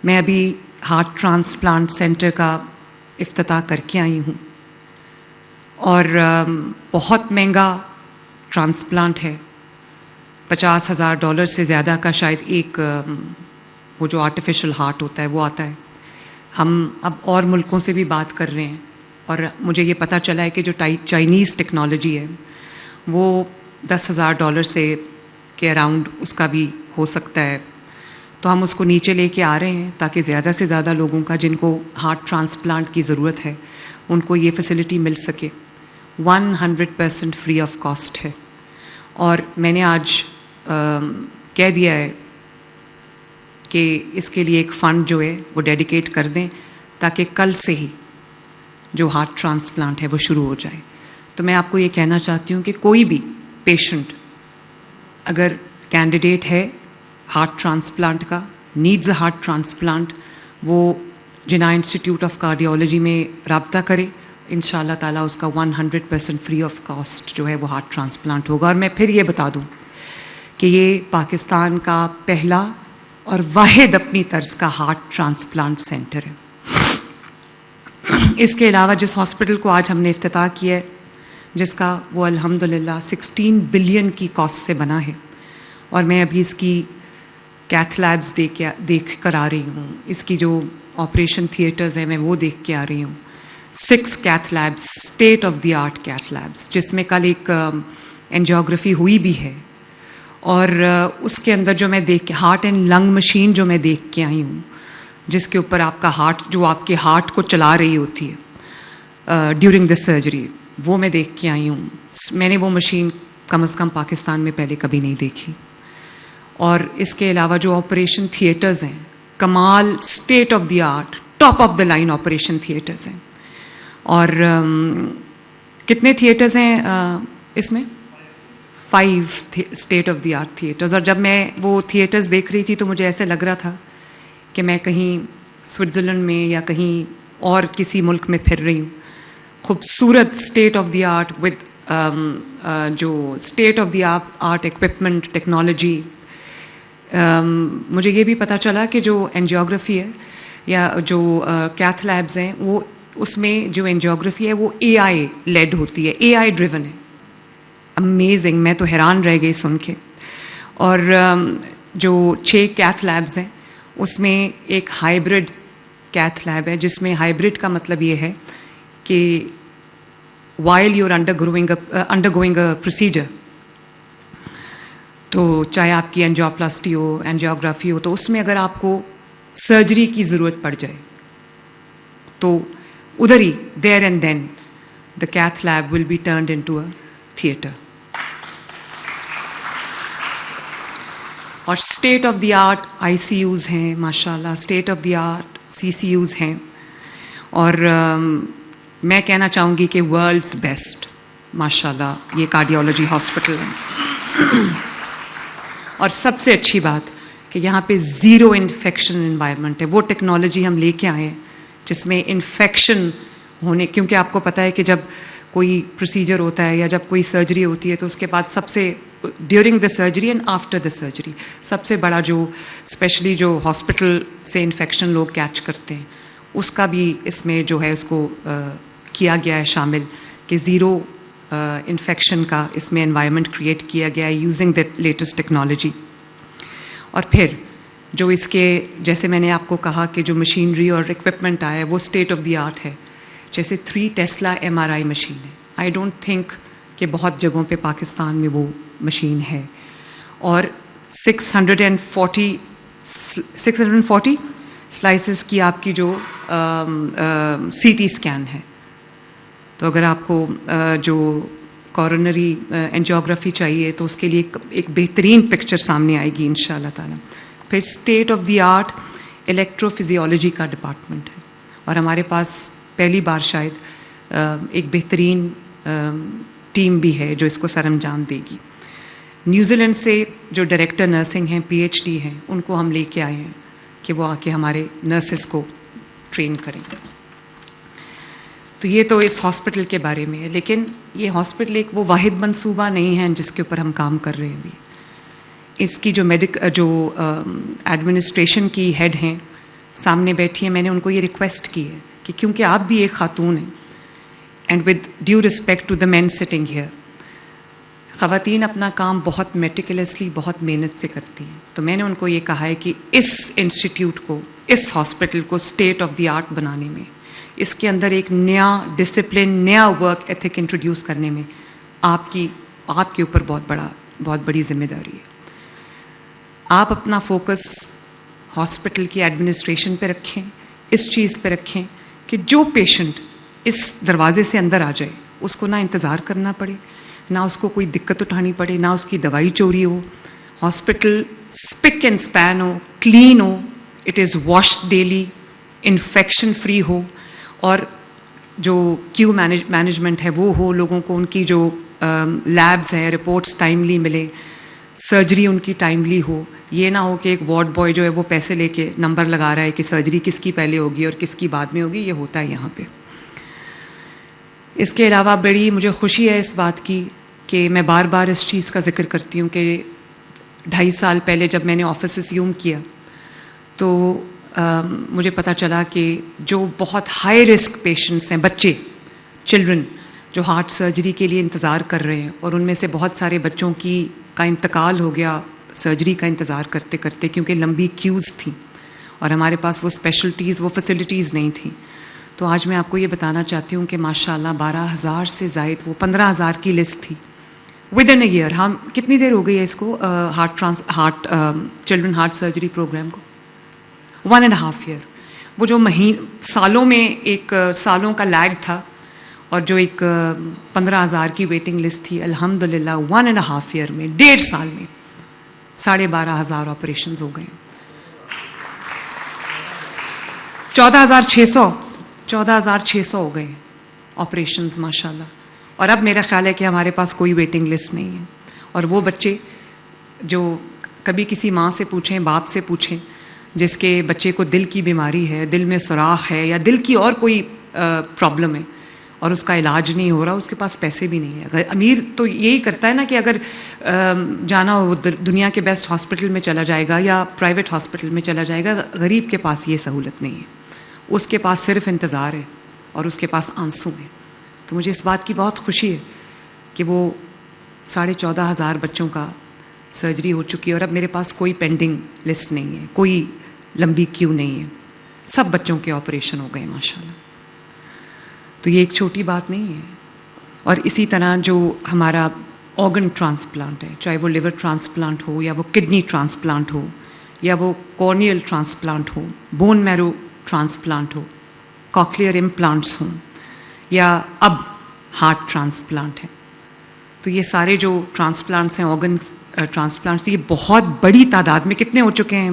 میں ابھی heart transplant centre کا افتتاح کر کے آئی ہوں اور بہت مہنگا ٹرانسپلانٹ ہے. $50,000 سے زیادہ کا شاید ایک وہ جو آرٹیفیشل ہارٹ ہوتا ہے وہ آتا ہے. ہم اب اور ملکوں سے بھی بات کر رہے ہیں اور مجھے یہ پتہ چلا ہے کہ جو چائنیز ٹیکنالوجی ہے وہ $10,000 سے کے اراؤنڈ اس کا بھی ہو سکتا ہے. تو ہم اس کو نیچے لے کے آ رہے ہیں تاکہ زیادہ سے زیادہ لوگوں کا جن کو ہارٹ ٹرانسپلانٹ کی ضرورت ہے ان کو یہ فیسلٹی مل سکے. 100% فری آف کاسٹ ہے. اور میں نے آج کہہ دیا ہے کہ اس کے لیے ایک فنڈ جو ہے وہ ڈیڈیکیٹ کر دیں تاکہ کل سے ہی جو ہارٹ ٹرانسپلانٹ ہے وہ شروع ہو جائے. تو میں آپ کو یہ کہنا چاہتی ہوں کہ کوئی بھی پیشنٹ اگر کینڈیڈیٹ ہے ہارٹ ٹرانسپلانٹ کا، نیڈز اے ہارٹ ٹرانسپلانٹ، وہ جناح انسٹیٹیوٹ آف کارڈیالوجی میں رابطہ کرے. ان شاء اللہ تعالیٰ اس کا 100% فری آف کاسٹ جو ہے وہ ہارٹ ٹرانسپلانٹ ہوگا. اور میں پھر یہ بتا دوں کہ یہ پاکستان کا پہلا اور واحد اپنی طرز کا ہارٹ ٹرانسپلانٹ سینٹر ہے. اس کے علاوہ جس ہاسپٹل کو آج ہم نے افتتاح کیا ہے جس کا وہ الحمدللہ 16 بلین کی کاسٹ سے بنا ہے، اور میں ابھی اس کی کیتھ لیبز دیکھ کر آ رہی ہوں، اس کی جو آپریشن تھیٹرز ہیں میں وہ دیکھ کے آ رہی ہوں. 6 cath labs, state of the art cath labs, جس میں کل ایک اینجیوگرافی ہوئی بھی ہے. اور اس کے اندر جو میں دیکھ کے ہارٹ اینڈ لنگ مشین جو میں دیکھ کے آئی ہوں، جس کے اوپر آپ کا ہارٹ جو آپ کے ہارٹ کو چلا رہی ہوتی ہے ڈیورنگ دا سرجری، وہ میں دیکھ کے آئی ہوں. میں نے وہ مشین کم از کم پاکستان میں پہلے کبھی نہیں دیکھی. اور اس کے علاوہ جو آپریشن تھیٹرز ہیں، کمال state of the art top of the line operation theatres ہیں. اور کتنے تھیٹرز ہیں اس میں؟ 5 state of the art theatres. اور جب میں وہ تھیٹرز دیکھ رہی تھی تو مجھے ایسے لگ رہا تھا کہ میں کہیں سوئٹزرلینڈ میں یا کہیں اور کسی ملک میں پھر رہی ہوں. خوبصورت state of the art with جو state of the art equipment technology. مجھے یہ بھی پتہ چلا کہ جو اینجیوگرافی ہے یا جو کیتھ لیبز ہیں وہ اس میں جو اینجیوگرافی ہے وہ اے آئی لیڈ ہوتی ہے، اے آئی ڈریون ہے. امیزنگ، میں تو حیران رہ گئی سن کے. اور جو 6 کیتھ لیبز ہیں اس میں ایک ہائیبرڈ کیتھ لیب ہے، جس میں ہائیبرڈ کا مطلب یہ ہے کہ while you're undergoing a procedure، تو چاہے آپ کی اینجیوپلاسٹی ہو، اینجیوگرافی ہو، تو اس میں اگر آپ کو سرجری کی ضرورت پڑ جائے تو ادھر ہی there and then the cath lab will be turned into a theatre. اور state of the art I C Us ہیں، ماشاء اللہ state of the art C C Us ہیں. اور میں کہنا چاہوں گی کہ ورلڈز بیسٹ ماشاء اللہ یہ کارڈیالوجی ہاسپٹل ہے. اور سب سے اچھی بات کہ یہاں پہ زیرو انفیکشن انوائرمنٹ ہے. وہ ٹیکنالوجی ہم لے کے آئے ہیں جس میں انفیکشن ہونے، کیونکہ آپ کو پتہ ہے کہ جب کوئی پروسیجر ہوتا ہے یا جب کوئی سرجری ہوتی ہے تو اس کے بعد سب سے during the surgery and after the surgery سب سے بڑا جو اسپیشلی جو ہاسپٹل سے انفیکشن لوگ کیچ کرتے ہیں اس کا بھی اس میں جو ہے اس کو کیا گیا ہے شامل کہ زیرو انفیکشن کا اس میں انوائرمنٹ کریٹ کیا گیا ہے یوزنگ دیٹ لیٹسٹ ٹیکنالوجی. اور پھر جو اس کے جیسے میں نے آپ کو کہا کہ جو مشینری اور اکوپمنٹ آیا ہے وہ اسٹیٹ آف دی آرٹ ہے. جیسے 3 ٹیسلا MRI مشین ہے. آئی ڈونٹ تھنک کہ بہت جگہوں پہ پاکستان میں وہ مشین ہے. اور 640 سلائسز کی آپ کی جو CT اسکین ہے. تو اگر آپ کو جو کورونری اینجیوگرافی چاہیے تو اس کے لیے ایک بہترین پکچر سامنے آئے گی انشاءاللہ تعالیٰ. پھر state of the art electro physiology کا ڈپارٹمنٹ ہے. اور ہمارے پاس پہلی بار شاید ایک بہترین ٹیم بھی ہے جو اس کو سر انجام دے گی. نیوزی لینڈ سے جو ڈائریکٹر نرسنگ ہیں PhD ہیں ان کو ہم لے کے آئے ہیں کہ وہ آ کے ہمارے نرسز کو ٹرین کریں. تو یہ تو اس ہاسپٹل کے بارے میں ہے. لیکن یہ ہاسپٹل ایک وہ واحد منصوبہ نہیں ہے جس کے اوپر ہم کام کر رہے ہیں ابھی. اس کی جو ایڈمنسٹریشن کی ہیڈ ہیں سامنے بیٹھی ہیں, میں نے ان کو یہ ریکویسٹ کی ہے کہ کیونکہ آپ بھی ایک خاتون ہیں, and with due respect to the man sitting here, خواتین اپنا کام بہت میٹیکولسلی, بہت محنت سے کرتی ہیں. تو میں نے ان کو یہ کہا ہے کہ اس انسٹیٹیوٹ کو, اس ہاسپٹل کو اسٹیٹ آف دی آرٹ بنانے میں, اس کے اندر ایک نیا ڈسپلن, نیا ورک ایتھک انٹروڈیوس کرنے میں آپ کے اوپر بہت بڑی ذمہ داری ہے. آپ اپنا فوکس ہاسپٹل کی ایڈمنسٹریشن پہ رکھیں, اس چیز پہ رکھیں کہ جو پیشنٹ اس دروازے سے اندر آ جائے اس کو نہ انتظار کرنا پڑے, نہ اس کو کوئی دقت اٹھانی پڑے, نہ اس کی دوائی چوری ہو. ہاسپٹل اسپک اینڈ اسپین ہو, کلین ہو, it is washed daily, infection free ہو, اور جو کیو مینجمنٹ ہے وہ ہو, لوگوں کو ان کی جو لیبز ہیں رپورٹس ٹائملی ملے, سرجری ان کی ٹائملی ہو. یہ نہ ہو کہ ایک وارڈ بوائے جو ہے وہ پیسے لے کے نمبر لگا رہا ہے کہ سرجری کس کی پہلے ہوگی اور کس کی بعد میں ہوگی. یہ ہوتا ہے یہاں پہ. اس کے علاوہ بڑی مجھے خوشی ہے اس بات کی کہ میں بار بار اس چیز کا ذکر کرتی ہوں کہ 2.5 سال پہلے جب میں نے آفس اسیوم کیا تو مجھے پتہ چلا کہ جو بہت ہائی رسک پیشنٹس ہیں, بچے, چلڈرن, جو ہارٹ سرجری کے لیے انتظار کر رہے ہیں, اور ان میں سے بہت سارے بچوں کا انتقال ہو گیا سرجری کا انتظار کرتے کرتے, کیونکہ لمبی کیوز تھیں اور ہمارے پاس وہ اسپیشلٹیز, وہ فیسلٹیز نہیں تھیں. تو آج میں آپ کو یہ بتانا چاہتی ہوں کہ ماشاءاللہ 12,000 سے زائد, وہ 15,000 کی لسٹ تھی ود ان اے ایئر. ہم کتنی دیر ہو گئی ہے اس کو چلڈرن ہارٹ سرجری پروگرام کو؟ 1.5 ایئر. وہ جو سالوں میں ایک سالوں کا لیگ تھا اور جو ایک 15,000 کی ویٹنگ لسٹ تھی, الحمدللہ 1.5 ایئر میں, 1.5 سال میں 12,500 آپریشنز ہو گئے. 14,600 ہو گئے آپریشنز ماشاءاللہ. اور اب میرا خیال ہے کہ ہمارے پاس کوئی ویٹنگ لسٹ نہیں ہے. اور وہ بچے جو کبھی کسی ماں سے پوچھیں, باپ سے پوچھیں, جس کے بچے کو دل کی بیماری ہے, دل میں سوراخ ہے یا دل کی اور کوئی پرابلم ہے اور اس کا علاج نہیں ہو رہا, اس کے پاس پیسے بھی نہیں ہے. امیر تو یہی کرتا ہے نا کہ اگر جانا ہو دنیا کے بیسٹ ہاسپٹل میں چلا جائے گا یا پرائیویٹ ہاسپٹل میں چلا جائے گا. غریب کے پاس یہ سہولت نہیں ہے, اس کے پاس صرف انتظار ہے اور اس کے پاس آنسو ہے. تو مجھے اس بات کی بہت خوشی ہے کہ وہ 14,500 بچوں کا سرجری ہو چکی ہے اور اب میرے پاس کوئی پینڈنگ لسٹ نہیں ہے, کوئی لمبی کیو نہیں ہے, سب بچوں کے آپریشن ہو گئے ماشاءاللہ. تو یہ ایک چھوٹی بات نہیں ہے. اور اسی طرح جو ہمارا آرگن ٹرانسپلانٹ ہے, چاہے وہ لیور ٹرانسپلانٹ ہو یا وہ کڈنی ٹرانسپلانٹ ہو یا وہ کارنیل ٹرانسپلانٹ ہو, بون میرو ٹرانسپلانٹ ہو, کاکلیئر امپلانٹس ہوں یا اب ہارٹ ٹرانسپلانٹ ہے, تو یہ سارے جو ٹرانسپلانٹس ہیں, آرگن ٹرانسپلانٹس, یہ بہت بڑی تعداد میں کتنے ہو چکے ہیں,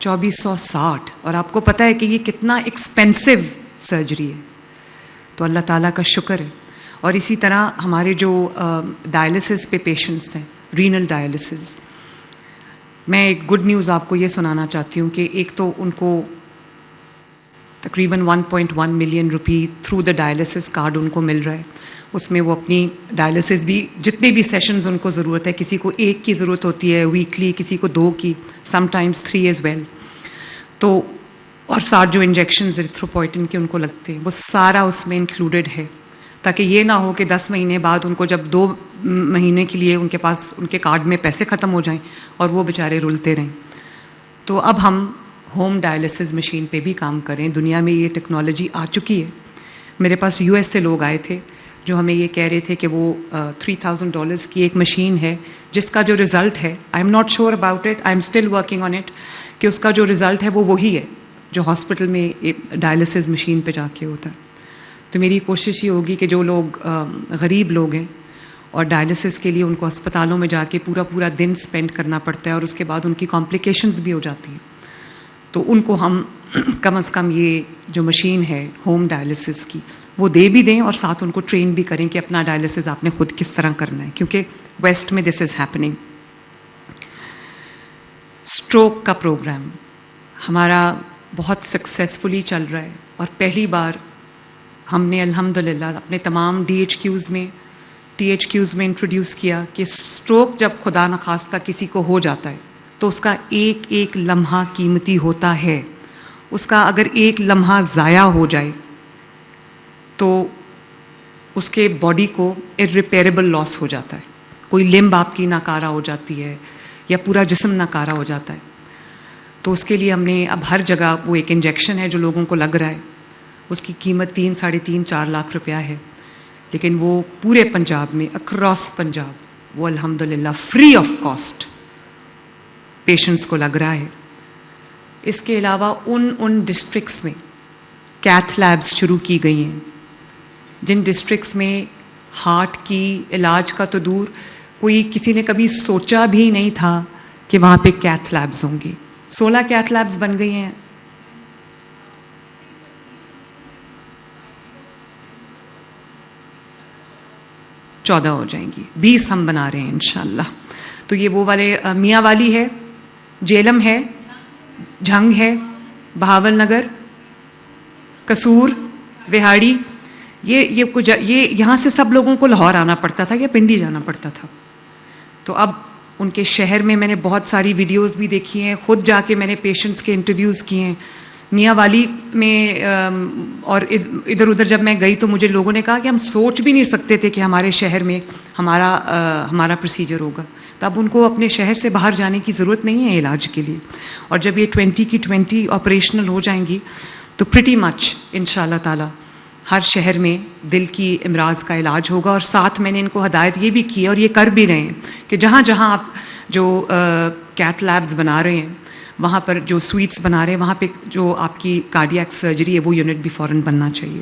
2460. اور آپ کو پتہ ہے کہ یہ کتنا ایکسپینسو سرجری ہے. تو اللہ تعالیٰ کا شکر ہے. اور اسی طرح ہمارے جو ڈائلسس پہ پیشنٹس ہیں, رینل ڈائلسس, میں ایک گڈ نیوز آپ کو یہ سنانا چاہتی ہوں کہ ایک تو ان کو تقریباً 1.1 million rupee through the dialysis card ان کو مل رہا ہے. اس میں وہ اپنی ڈائلسس بھی جتنے بھی سیشنز ان کو ضرورت ہے, کسی کو 1 کی ضرورت ہوتی ہے ویکلی, کسی کو 2 کی, سم ٹائمز 3 ایز ویل. تو اور 60 جو انجیکشنز ایریتھروپوئٹن کے ان کو لگتے ہیں, وہ سارا اس میں انکلوڈیڈ ہے, تاکہ یہ نہ ہو کہ 10 مہینے بعد ان کو جب 2 مہینے کے لیے ان کے پاس ان کے کارڈ میں پیسے ختم ہو جائیں اور وہ بیچارے رلتے رہیں. تو اب ہم ہوم ڈائلسس مشین پہ بھی کام کریں. دنیا میں یہ ٹیکنالوجی آ چکی ہے. میرے پاس US سے لوگ آئے تھے جو ہمیں یہ کہہ رہے تھے کہ وہ $3,000 کی ایک مشین ہے جس کا جو رزلٹ ہے, I am not sure about it, I am still working on it, کہ اس کا جو رزلٹ ہے وہ وہی ہے جو ہاسپٹل میں ڈائلسس مشین پہ جا کے ہوتا ہے. تو میری کوشش یہ ہوگی کہ جو لوگ غریب لوگ ہیں اور ڈائلسس کے لیے ان کو اسپتالوں میں جا کے پورا دن اسپینڈ کرنا پڑتا ہے اور اس کے بعد ان کی کمپلیکیشنز بھی ہو جاتی ہیں, تو ان کو ہم کم از کم یہ جو مشین ہے ہوم ڈائلسس کی وہ دے بھی دیں اور ساتھ ان کو ٹرین بھی کریں کہ اپنا ڈائلسس آپ نے خود کس طرح کرنا ہے, کیونکہ ویسٹ میں دس از ہیپننگ. اسٹروک کا پروگرام ہمارا بہت سکسیزفلی چل رہا ہے اور پہلی بار ہم نے الحمدللہ اپنے تمام DHQs میں THQs میں انٹروڈیوس کیا کہ اسٹروک جب خدا نخواستہ کسی کو ہو جاتا ہے تو اس کا ایک ایک لمحہ قیمتی ہوتا ہے, اس کا اگر ایک لمحہ ضائع ہو جائے تو اس کے باڈی کو irreparable لاس ہو جاتا ہے. کوئی لمب آپ کی ناکارہ ہو جاتی ہے یا پورا جسم ناکارہ ہو جاتا ہے. تو اس کے لیے ہم نے اب ہر جگہ وہ ایک انجیکشن ہے جو لوگوں کو لگ رہا ہے, اس کی قیمت 3 ساڑھے 3 4 لاکھ روپیہ ہے, لیکن وہ پورے پنجاب میں اکراس پنجاب وہ الحمدللہ فری آف کاسٹ پیشنٹس کو لگ رہا ہے. اس کے علاوہ ان ڈسٹرکٹس میں کیتھ لیبس شروع کی گئی ہیں جن ڈسٹرکٹس میں ہارٹ کی علاج کا تو دور, کوئی کسی نے کبھی سوچا بھی نہیں تھا کہ وہاں پہ کیتھ لیبس ہوں گی. 16 کیتھ لیبس بن گئی ہیں. چودہ ہو جائیں گی, 20 ہم بنا رہے ہیں انشاءاللہ. تو یہ وہ والے میاں والی ہے, جیلم ہے, جھنگ ہے, بہاول نگر, قصور, وہاڑی, یہ یہاں سے سب لوگوں کو لاہور آنا پڑتا تھا یا پنڈی جانا پڑتا تھا. تو اب ان کے شہر میں نے بہت ساری ویڈیوز بھی دیکھی ہیں, خود جا کے میں نے پیشنٹس کے انٹرویوز کیے ہیں. میاں والی میں اور ادھر ادھر جب میں گئی تو مجھے لوگوں نے کہا کہ ہم سوچ بھی نہیں سکتے تھے کہ ہمارے شہر میں ہمارا پروسیجر ہوگا. تو اب ان کو اپنے شہر سے باہر جانے کی ضرورت نہیں ہے علاج کے لیے. اور جب یہ 20 کی 20 آپریشنل ہو جائیں گی تو پریٹی مچ انشاءاللہ تعالی ہر شہر میں دل کی امراض کا علاج ہوگا. اور ساتھ میں نے ان کو ہدایت یہ بھی کی ہے اور یہ کر بھی رہے ہیں کہ جہاں جہاں آپ جو کیتھ لیبز بنا رہے ہیں, وہاں پر جو سویٹس بنا رہے ہیں, وہاں پہ جو آپ کی کارڈیاک سرجری ہے وہ یونٹ بھی فوراً بننا چاہیے.